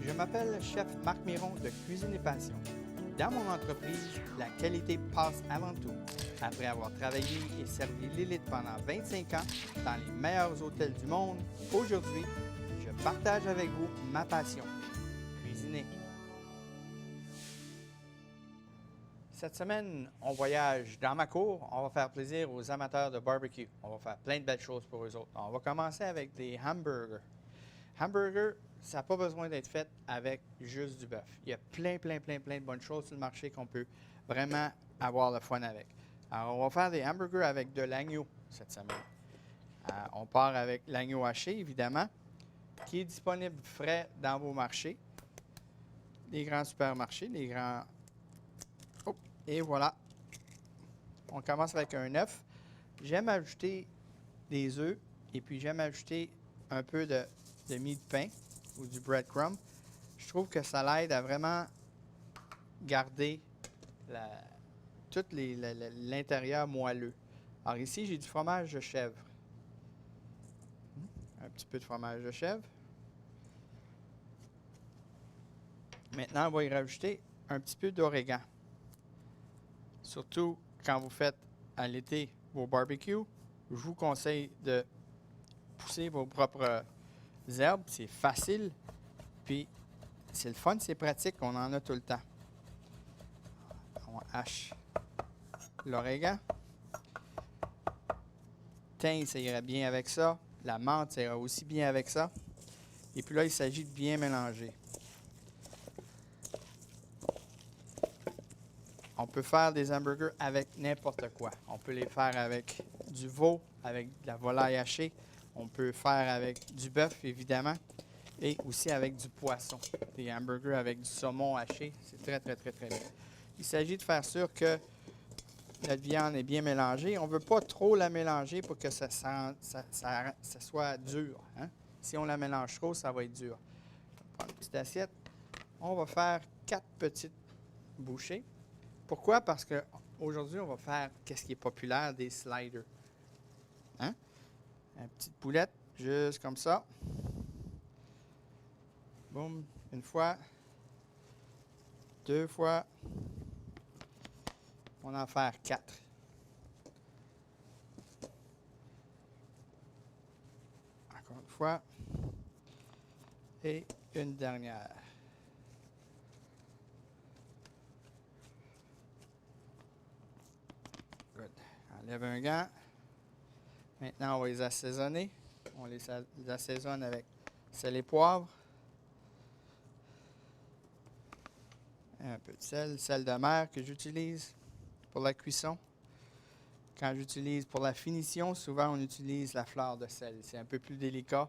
Je m'appelle Chef Marc Miron de Cuisine et Passion. Dans mon entreprise, la qualité passe avant tout. Après avoir travaillé et servi l'élite pendant 25 ans dans les meilleurs hôtels du monde, aujourd'hui, je partage avec vous ma passion, cuisiner. Cette semaine, on voyage dans ma cour. On va faire plaisir aux amateurs de barbecue. On va faire plein de belles choses pour eux autres. On va commencer avec des hamburgers. Hamburger, ça n'a pas besoin d'être fait avec juste du bœuf. Il y a plein de bonnes choses sur le marché qu'on peut vraiment avoir le fun avec. Alors, on va faire des hamburgers avec de l'agneau cette semaine. On part avec l'agneau haché, évidemment, qui est disponible frais dans vos marchés, les grands supermarchés, les grands... Oh, et voilà. On commence avec un œuf. J'aime ajouter des œufs et puis j'aime ajouter un peu de mie de pain ou du breadcrumb. Je trouve que ça l'aide à vraiment garder tout l'intérieur moelleux. Alors ici, j'ai du fromage de chèvre. Un petit peu de fromage de chèvre. Maintenant, on va y rajouter un petit peu d'origan. Surtout quand vous faites à l'été vos barbecues, je vous conseille de pousser vos propres herbes. C'est facile, puis c'est le fun, c'est pratique, on en a tout le temps. On hache l'origan. Thym, ça irait bien avec ça. La menthe, ça irait aussi bien avec ça. Et puis là, il s'agit de bien mélanger. On peut faire des hamburgers avec n'importe quoi. On peut les faire avec du veau, avec de la volaille hachée. On peut faire avec du bœuf, évidemment. Et aussi avec du poisson. Des hamburgers avec du saumon haché. C'est très bien. Il s'agit de faire sûr que notre viande est bien mélangée. On ne veut pas trop la mélanger pour que ça soit dur. Hein? Si on la mélange trop, ça va être dur. On va prendre une petite assiette. On va faire 4 petites bouchées. Pourquoi? Parce qu'aujourd'hui, on va faire ce qui est populaire, des sliders. Hein? Une petite boulette, juste comme ça. Boum, une fois, 2 fois. On va en faire 4. Encore une fois. Et une dernière. Good. Enlève un gant. Maintenant, on va les assaisonner. On les assaisonne avec sel et poivre. Un peu de sel de mer que j'utilise pour la cuisson. Quand j'utilise pour la finition, souvent on utilise la fleur de sel. C'est un peu plus délicat.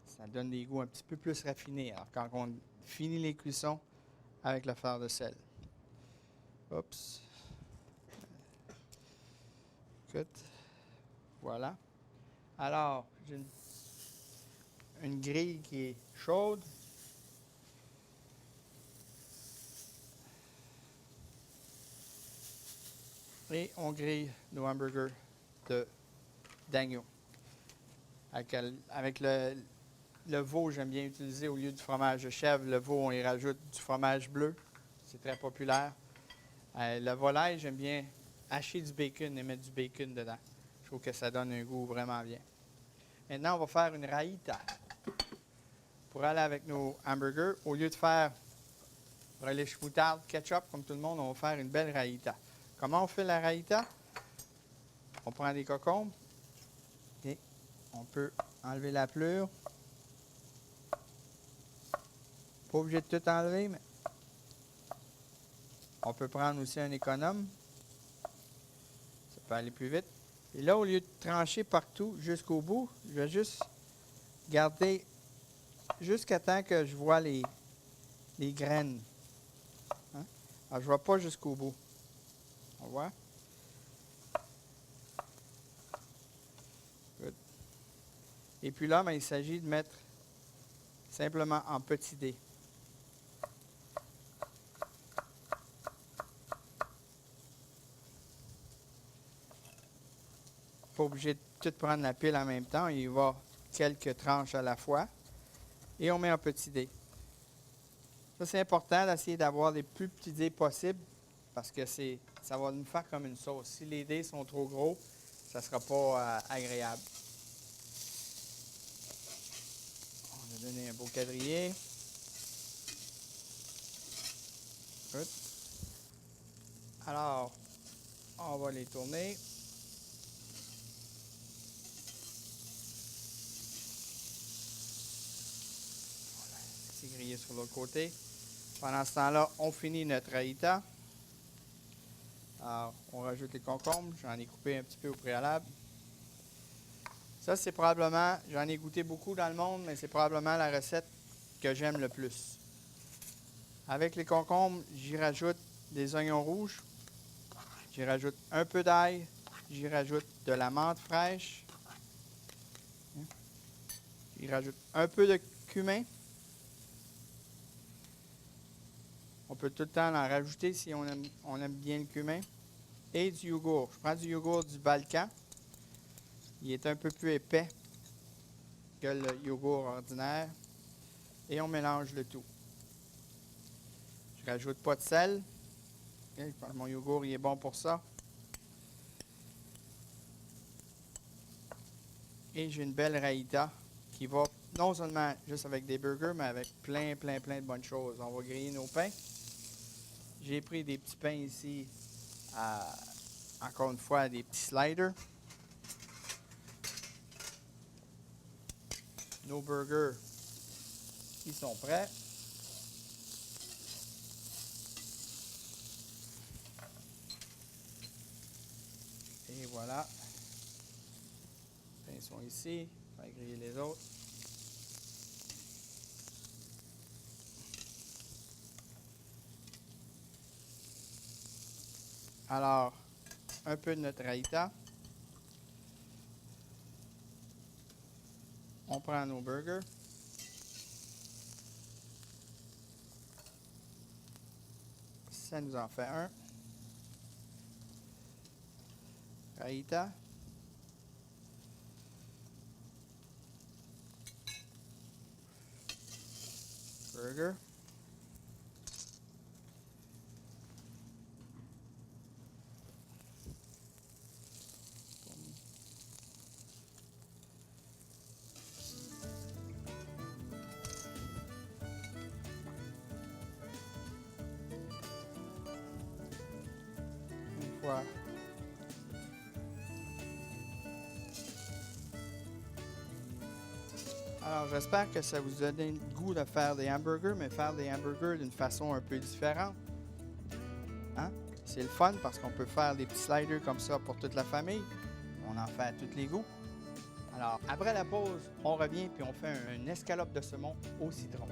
Ça donne des goûts un petit peu plus raffinés. Alors, quand on finit les cuissons avec la fleur de sel. Oups. Good. Voilà. Alors, j'ai une grille qui est chaude. Et on grille nos hamburgers d'agneau. Avec le veau, j'aime bien utiliser au lieu du fromage de chèvre, le veau, on y rajoute du fromage bleu. C'est très populaire. Le volaille, j'aime bien hacher du bacon et mettre du bacon dedans. Je trouve que ça donne un goût vraiment bien. Maintenant, on va faire une raïta. Pour aller avec nos hamburgers, au lieu de faire relish moutarde, ketchup, comme tout le monde, on va faire une belle raïta. Comment on fait la raïta? On prend des concombres et on peut enlever la pelure. Pas obligé de tout enlever, mais on peut prendre aussi un économe. Ça peut aller plus vite. Et là, au lieu de trancher partout jusqu'au bout, je vais juste garder jusqu'à temps que je vois les graines. Hein? Alors, je ne vais pas jusqu'au bout. On voit? Good. Et puis là, il s'agit de mettre simplement en petits dés. Pas obligé de tout prendre la pile en même temps. Il y va quelques tranches à la fois. Et on met un petit dé. Ça, c'est important d'essayer d'avoir les plus petits dés possibles parce que ça va nous faire comme une sauce. Si les dés sont trop gros, ça ne sera pas agréable. On va donner un beau quadrillé. Good. Alors, on va les tourner. C'est grillé sur l'autre côté. Pendant ce temps-là, on finit notre raïta. Alors, on rajoute les concombres. J'en ai coupé un petit peu au préalable. Ça, c'est probablement, j'en ai goûté beaucoup dans le monde, mais c'est probablement la recette que j'aime le plus. Avec les concombres, j'y rajoute des oignons rouges. J'y rajoute un peu d'ail. J'y rajoute de la menthe fraîche. J'y rajoute un peu de cumin. On peut tout le temps en rajouter si on aime bien le cumin. Et du yogourt. Je prends du yogourt du Balkan. Il est un peu plus épais que le yogourt ordinaire. Et on mélange le tout. Je rajoute pas de sel. Okay, mon yogourt, il est bon pour ça. Et j'ai une belle raïta qui va non seulement juste avec des burgers, mais avec plein de bonnes choses. On va griller nos pains. J'ai pris des petits pains ici, encore une fois, des petits sliders. Nos burgers, ils sont prêts. Et voilà. Les pains sont ici. On va griller les autres. Alors, un peu de notre raïta. On prend nos burgers. Ça nous en fait un. Raïta. Burger. Une fois. Alors, j'espère que ça vous a donné le goût de faire des hamburgers, mais faire des hamburgers d'une façon un peu différente. Hein? C'est le fun parce qu'on peut faire des petits sliders comme ça pour toute la famille. On en fait à tous les goûts. Alors, après la pause, on revient puis on fait une escalope de saumon au citron.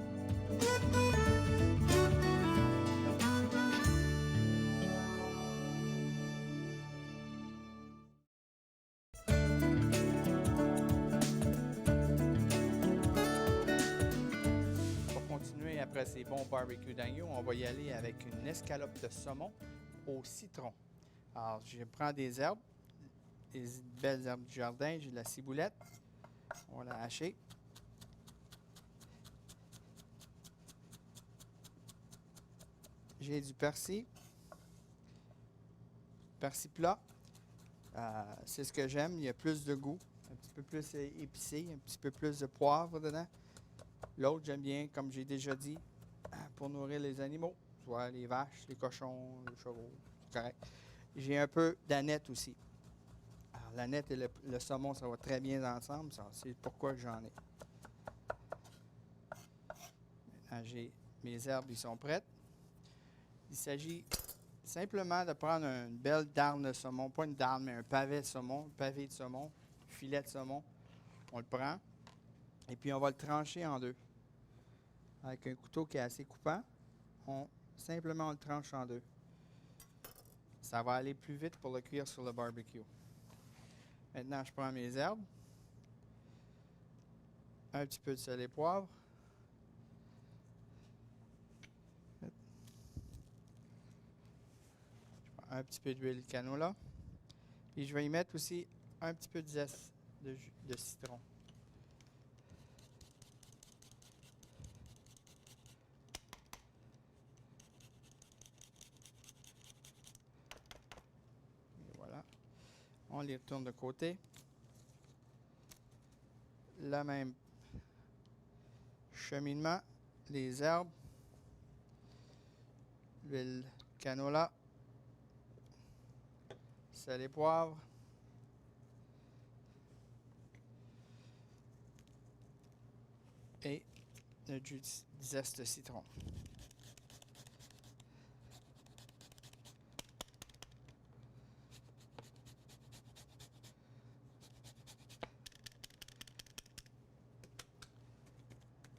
Pour continuer après ces bons barbecues d'agneau, on va y aller avec une escalope de saumon au citron. Alors, je prends des herbes, des belles herbes du jardin, j'ai de la ciboulette. On va la hacher. J'ai du persil. Persil plat. C'est ce que j'aime. Il y a plus de goût. Un petit peu plus épicé. Un petit peu plus de poivre dedans. L'autre, j'aime bien, comme j'ai déjà dit, pour nourrir les animaux. Soit les vaches, les cochons, les chevaux. C'est correct. J'ai un peu d'aneth aussi. Alors, l'aneth et le saumon, ça va très bien ensemble. C'est pourquoi j'en ai. Maintenant, j'ai mes herbes, ils sont prêtes. Il s'agit simplement de prendre une belle darne de saumon, pas une darne, mais un pavé de saumon, filet de saumon. On le prend et puis on va le trancher en deux. Avec un couteau qui est assez coupant, simplement on le tranche en deux. Ça va aller plus vite pour le cuire sur le barbecue. Maintenant, je prends mes herbes, un petit peu de sel et poivre. Un petit peu d'huile canola. Et je vais y mettre aussi un petit peu de zeste de citron. On les retourne de côté. Le même cheminement. Les herbes. L'huile canola. Sel et poivre. Et le jus de zeste de citron.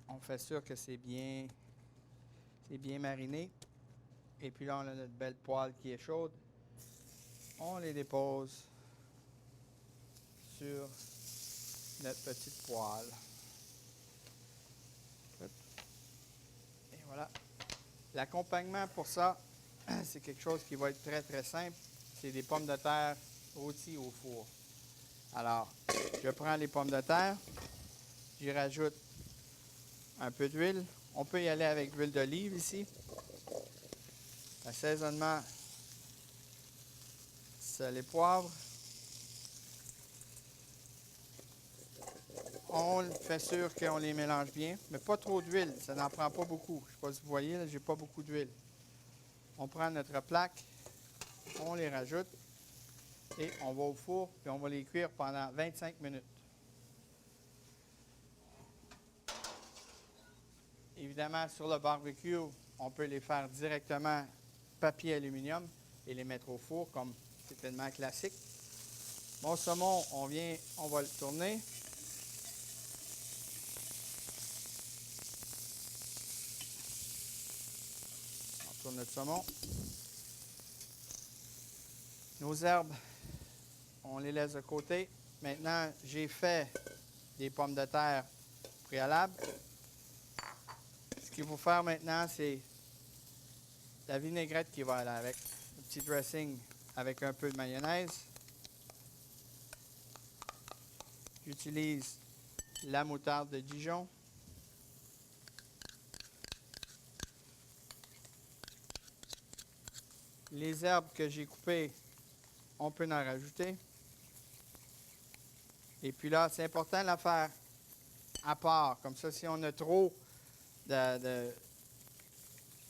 On fait sûr que c'est bien mariné. Et puis là, on a notre belle poêle qui est chaude. On les dépose sur notre petite poêle. Et voilà. L'accompagnement pour ça, c'est quelque chose qui va être très très simple. C'est des pommes de terre rôties au four. Alors, je prends les pommes de terre, j'y rajoute un peu d'huile. On peut y aller avec de l'huile d'olive ici. Assaisonnement, sel et poivre. On fait sûr qu'on les mélange bien, mais pas trop d'huile, ça n'en prend pas beaucoup. Je ne sais pas si vous voyez, là, j'ai pas beaucoup d'huile. On prend notre plaque, on les rajoute et on va au four, puis on va les cuire pendant 25 minutes. Évidemment, sur le barbecue, on peut les faire directement papier aluminium et les mettre au four comme c'est tellement classique. Mon saumon, on va le tourner. On tourne notre saumon. Nos herbes, on les laisse de côté. Maintenant, j'ai fait des pommes de terre préalables. Ce qu'il faut faire maintenant, c'est la vinaigrette qui va aller avec. Un petit dressing avec un peu de mayonnaise. J'utilise la moutarde de Dijon. Les herbes que j'ai coupées, on peut en rajouter. Et puis là, c'est important de la faire à part. Comme ça, si on a trop de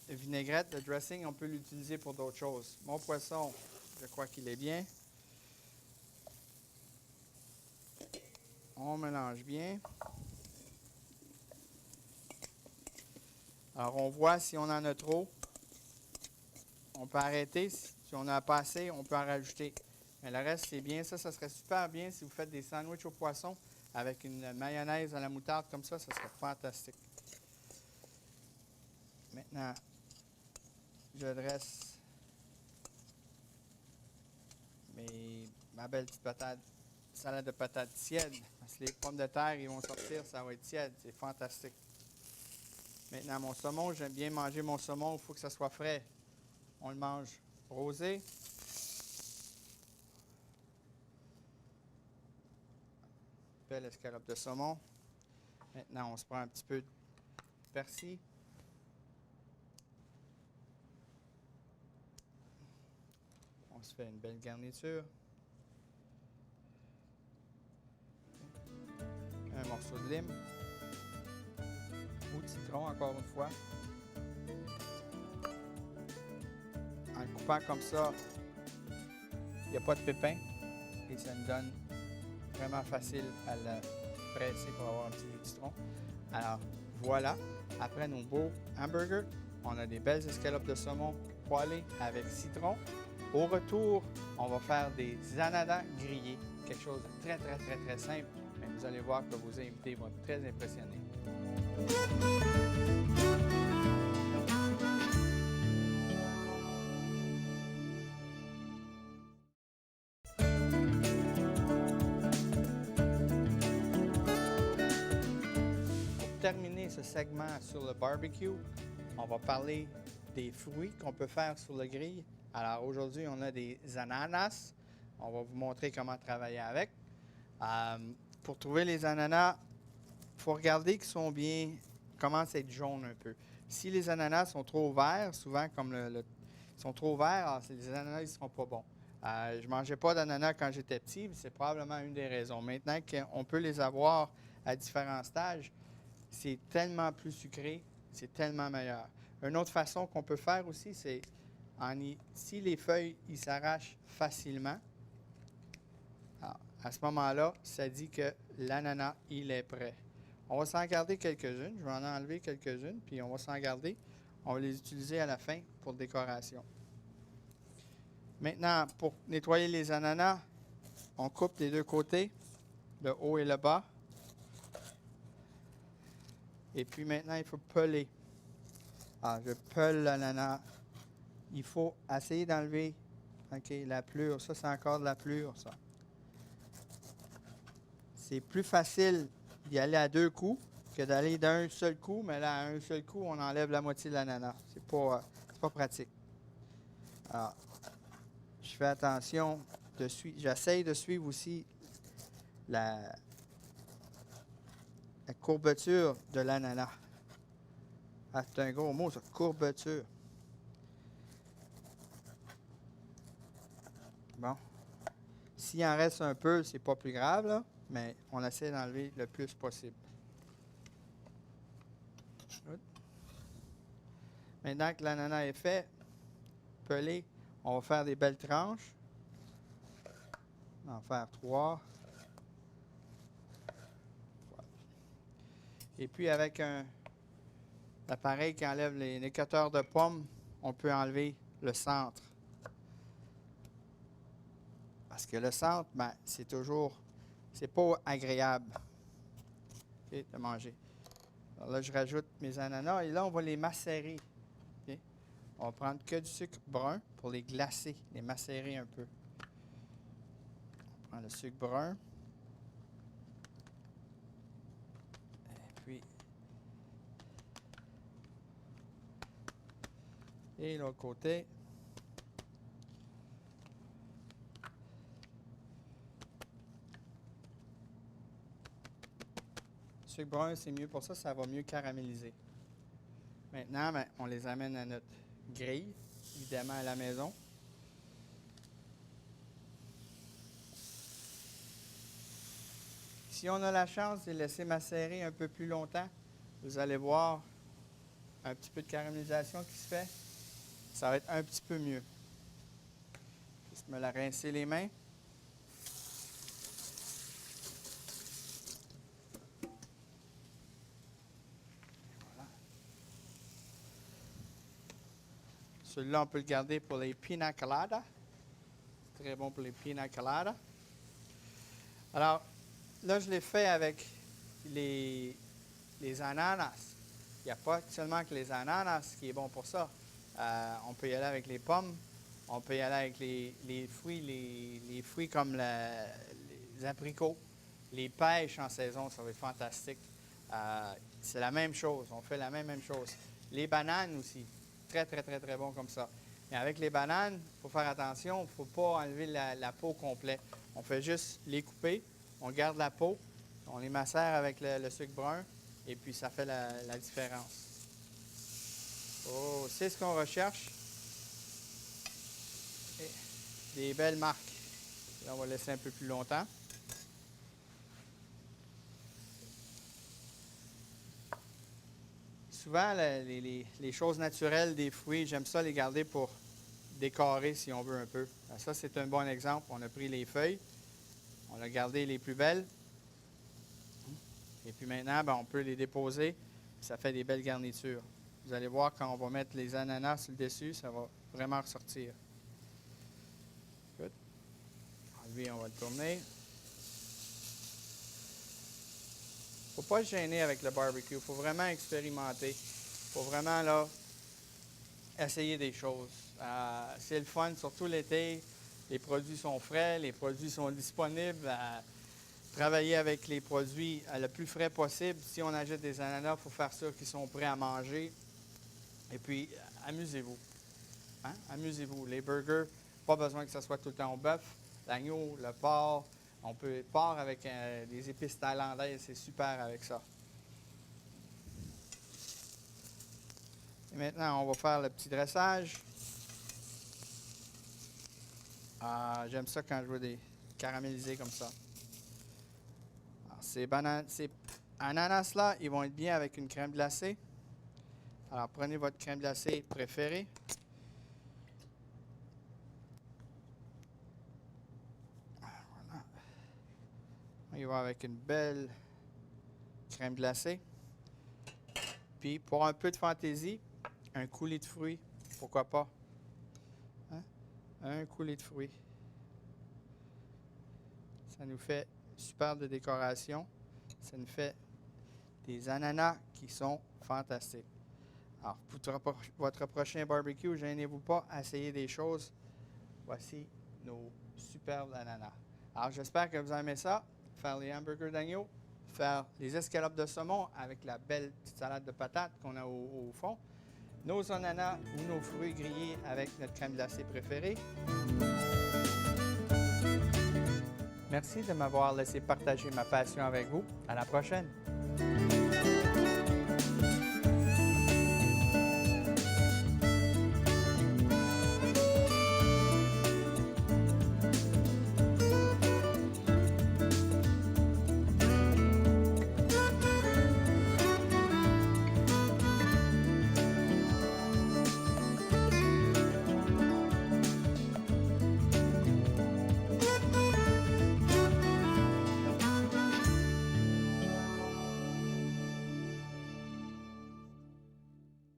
vinaigrette, de dressing, on peut l'utiliser pour d'autres choses. Mon poisson, je crois qu'il est bien. On mélange bien. Alors, on voit si on en a trop. On peut arrêter. Si on n'a pas assez, on peut en rajouter. Mais le reste, c'est bien. Ça serait super bien si vous faites des sandwichs au poisson avec une mayonnaise à la moutarde comme ça serait fantastique. Maintenant, je dresse ma belle petite salade de patates tiède. Parce que les pommes de terre, ils vont sortir, ça va être tiède. C'est fantastique. Maintenant, mon saumon, j'aime bien manger mon saumon. Il faut que ça soit frais. On le mange rosé. Belle escalope de saumon. Maintenant, on se prend un petit peu de persil. On se fait une belle garniture. Un morceau de lime. Ou de citron, encore une fois. En le coupant comme ça, il n'y a pas de pépins. Et ça nous donne vraiment facile à le presser pour avoir un petit jus de citron. Alors, voilà. Après nos beaux hamburgers, on a des belles escalopes de saumon poêlées avec citron. Au retour, on va faire des ananas grillés. Quelque chose de très, très, très, très simple. Mais vous allez voir que vos invités vont être très impressionnés. Pour terminer ce segment sur le barbecue, on va parler des fruits qu'on peut faire sur le grill. Alors aujourd'hui, on a des ananas. On va vous montrer comment travailler avec. Pour trouver les ananas, il faut regarder qu'ils sont bien, commencent à être jaunes un peu. Si les ananas sont trop verts, souvent comme ils sont trop verts, alors les ananas ne seront pas bons. Je ne mangeais pas d'ananas quand j'étais petit, c'est probablement une des raisons. Maintenant qu'on peut les avoir à différents stages, c'est tellement plus sucré, c'est tellement meilleur. Une autre façon qu'on peut faire aussi, c'est si les feuilles s'arrachent facilement, alors, à ce moment-là, ça dit que l'ananas, il est prêt. On va s'en garder quelques-unes. Je vais en enlever quelques-unes, puis on va s'en garder. On va les utiliser à la fin pour décoration. Maintenant, pour nettoyer les ananas, on coupe les deux côtés, le haut et le bas. Et puis maintenant, il faut peler. Alors, je pèle l'ananas. Il faut essayer d'enlever la pelure. Ça, c'est encore de la pelure, ça. C'est plus facile d'y aller à deux coups que d'aller d'un seul coup, mais là, à un seul coup, on enlève la moitié de l'ananas. C'est pas pratique. Alors, je fais attention de suivre. J'essaye de suivre aussi la courbeture de l'ananas. Ah, c'est un gros mot, ça, courbeture. Bon. S'il en reste un peu, c'est pas plus grave, là, mais on essaie d'enlever le plus possible. Maintenant que l'ananas est fait, pelé, on va faire des belles tranches. On va en faire 3. Voilà. Et puis avec un appareil qui enlève les éclateurs de pommes, on peut enlever le centre. Parce que le centre, ben, c'est pas agréable de manger. Alors là, je rajoute mes ananas et là, on va les macérer. Okay? On va prendre que du sucre brun pour les glacer, les macérer un peu. On prend le sucre brun. Et puis, et l'autre côté. Le sucre brun, c'est mieux pour ça, ça va mieux caraméliser. Maintenant, ben, on les amène à notre grille, évidemment à la maison. Si on a la chance de les laisser macérer un peu plus longtemps, vous allez voir un petit peu de caramélisation qui se fait. Ça va être un petit peu mieux. Juste me la rincer les mains. Voilà. Celui-là, on peut le garder pour les pina coladas. C'est très bon pour les pina coladas. Alors, là, je l'ai fait avec les ananas. Il n'y a pas seulement que les ananas qui est bon pour ça. On peut y aller avec les pommes. On peut y aller avec les fruits, les fruits comme les abricots. Les pêches en saison, ça va être fantastique. C'est la même chose. On fait la même chose. Les bananes aussi. Très, très, très, très bon comme ça. Mais avec les bananes, il faut faire attention. Il ne faut pas enlever la peau complète. On fait juste les couper. On garde la peau. On les macère avec le sucre brun. Et puis, ça fait la différence. Oh, c'est ce qu'on recherche. Et des belles marques. Là, on va laisser un peu plus longtemps. Souvent, les choses naturelles des fruits, j'aime ça les garder pour décorer si on veut un peu. Ça, c'est un bon exemple. On a pris les feuilles. On a gardé les plus belles. Et puis maintenant, ben, on peut les déposer. Ça fait des belles garnitures. Vous allez voir quand on va mettre les ananas sur le dessus, ça va vraiment ressortir. Good. Lui, on va le tourner. Il ne faut pas se gêner avec le barbecue. Il faut vraiment expérimenter. Il faut vraiment là, essayer des choses. C'est le fun, surtout l'été. Les produits sont frais, les produits sont disponibles. Travailler avec les produits le plus frais possible. Si on achète des ananas, il faut faire sûr qu'ils sont prêts à manger. Et puis, amusez-vous. Hein? Amusez-vous. Les burgers, pas besoin que ce soit tout le temps au bœuf. L'agneau, le porc. On peut porc avec des épices thaïlandaises, c'est super avec ça. Et maintenant, on va faire le petit dressage. Ah, j'aime ça quand je vois des caramélisés comme ça. Alors, ces ananas-là, ils vont être bien avec une crème glacée. Alors, prenez votre crème glacée préférée. Voilà. On y va avec une belle crème glacée. Puis, pour un peu de fantaisie, un coulis de fruits, pourquoi pas? Hein? Un coulis de fruits. Ça nous fait super de décoration. Ça nous fait des ananas qui sont fantastiques. Alors, pour votre prochain barbecue, gênez-vous pas, essayez des choses. Voici nos superbes ananas. Alors, j'espère que vous aimez ça. Faire les hamburgers d'agneau, faire les escalopes de saumon avec la belle petite salade de patates qu'on a au fond. Nos ananas ou nos fruits grillés avec notre crème glacée préférée. Merci de m'avoir laissé partager ma passion avec vous. À la prochaine!